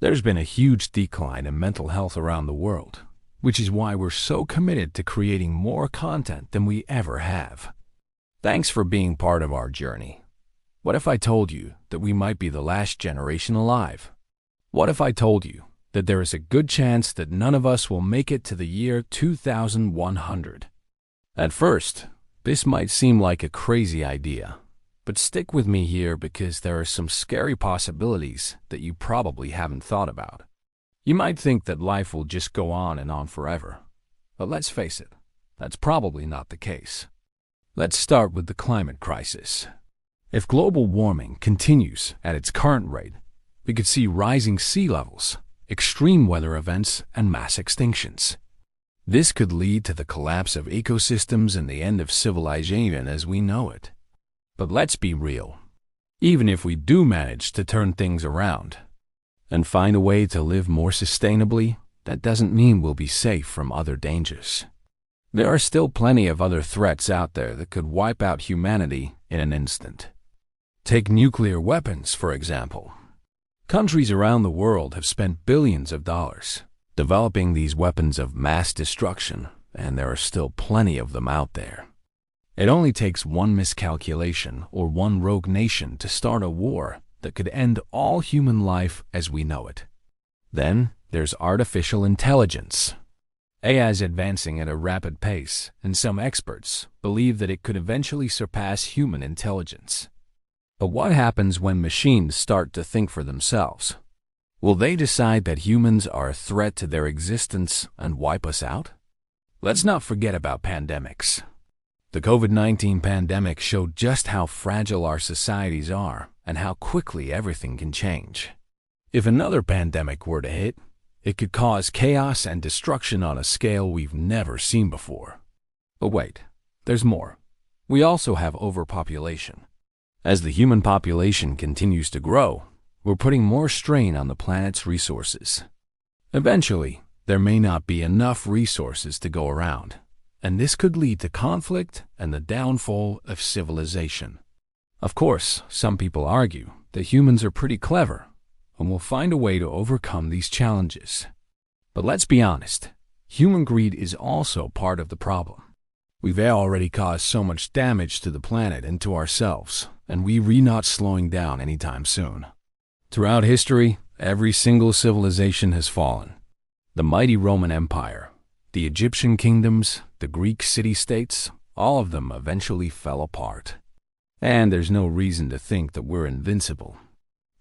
There's been a huge decline in mental health around the world, which is why we're so committed to creating more content than we ever have. Thanks for being part of our journey. What if I told you that we might be the last generation alive? What if I told you that there is a good chance that none of us will make it to the year 2100? At first, this might seem like a crazy idea, but stick with me here because there are some scary possibilities that you probably haven't thought about. You might think that life will just go on and on forever, but let's face it, that's probably not the case. Let's start with the climate crisis. If global warming continues at its current rate, we could see rising sea levels, extreme weather events, and mass extinctions. This could lead to the collapse of ecosystems and the end of civilization as we know it. But let's be real. Even if we do manage to turn things around and find a way to live more sustainably, that doesn't mean we'll be safe from other dangers. There are still plenty of other threats out there that could wipe out humanity in an instant. Take nuclear weapons, for example. Countries around the world have spent billions of dollars developing these weapons of mass destruction, and there are still plenty of them out there. It only takes one miscalculation or one rogue nation to start a war that could end all human life as we know it. Then there's artificial intelligence. AI is advancing at a rapid pace, and some experts believe that it could eventually surpass human intelligence. But what happens when machines start to think for themselves? Will they decide that humans are a threat to their existence and wipe us out? Let's not forget about pandemics. The COVID-19 pandemic showed just how fragile our societies are and how quickly everything can change. If another pandemic were to hit, it could cause chaos and destruction on a scale we've never seen before. But wait, there's more. We also have overpopulation. As the human population continues to grow, we're putting more strain on the planet's resources. Eventually, there may not be enough resources to go around, and this could lead to conflict and the downfall of civilization. Of course, some people argue that humans are pretty clever and will find a way to overcome these challenges. But let's be honest, human greed is also part of the problem. We've already caused so much damage to the planet and to ourselves, and we're not slowing down anytime soon. Throughout history, every single civilization has fallen. The mighty Roman Empire, the Egyptian kingdoms, the Greek city-states, all of them eventually fell apart. And there's no reason to think that we're invincible.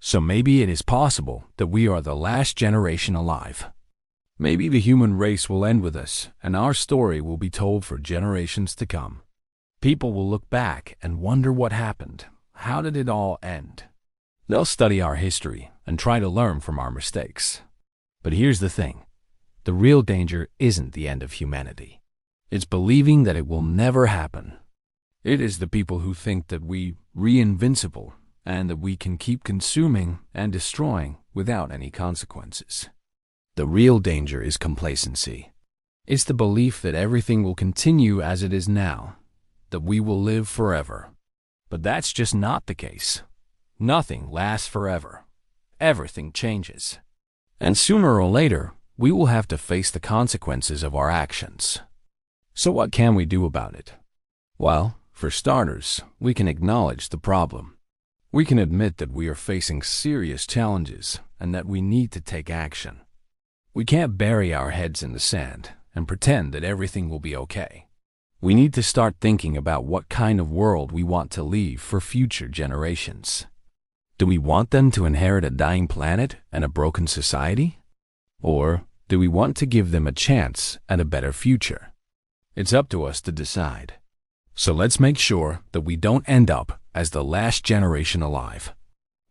So maybe it is possible that we are the last generation alive. Maybe the human race will end with us, and our story will be told for generations to come. People will look back and wonder what happened. How did it all end? They'll study our history and try to learn from our mistakes. But here's the thing. The real danger isn't the end of humanity. It's believing that it will never happen. It is the people who think that we're invincible and that we can keep consuming and destroying without any consequences. The real danger is complacency. It's the belief that everything will continue as it is now, that we will live forever. But that's just not the case. Nothing lasts forever. Everything changes. And sooner or later, we will have to face the consequences of our actions. So what can we do about it? Well, for starters, we can acknowledge the problem. We can admit that we are facing serious challenges and that we need to take action. We can't bury our heads in the sand and pretend that everything will be okay. We need to start thinking about what kind of world we want to leave for future generations. Do we want them to inherit a dying planet and a broken society? Or do we want to give them a chance and a better future? It's up to us to decide. So let's make sure that we don't end up as the last generation alive.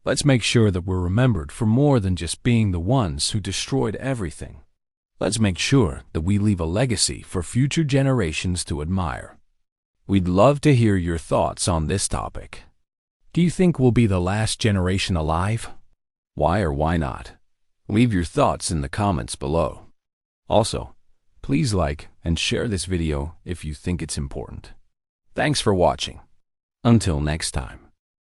Let's make sure that we're remembered for more than just being the ones who destroyed everything. Let's make sure that we leave a legacy for future generations to admire. We'd love to hear your thoughts on this topic. Do you think we'll be the last generation alive? Why or why not? Leave your thoughts in the comments below. Also, please like and share this video if you think it's important. Thanks for watching. Until next time.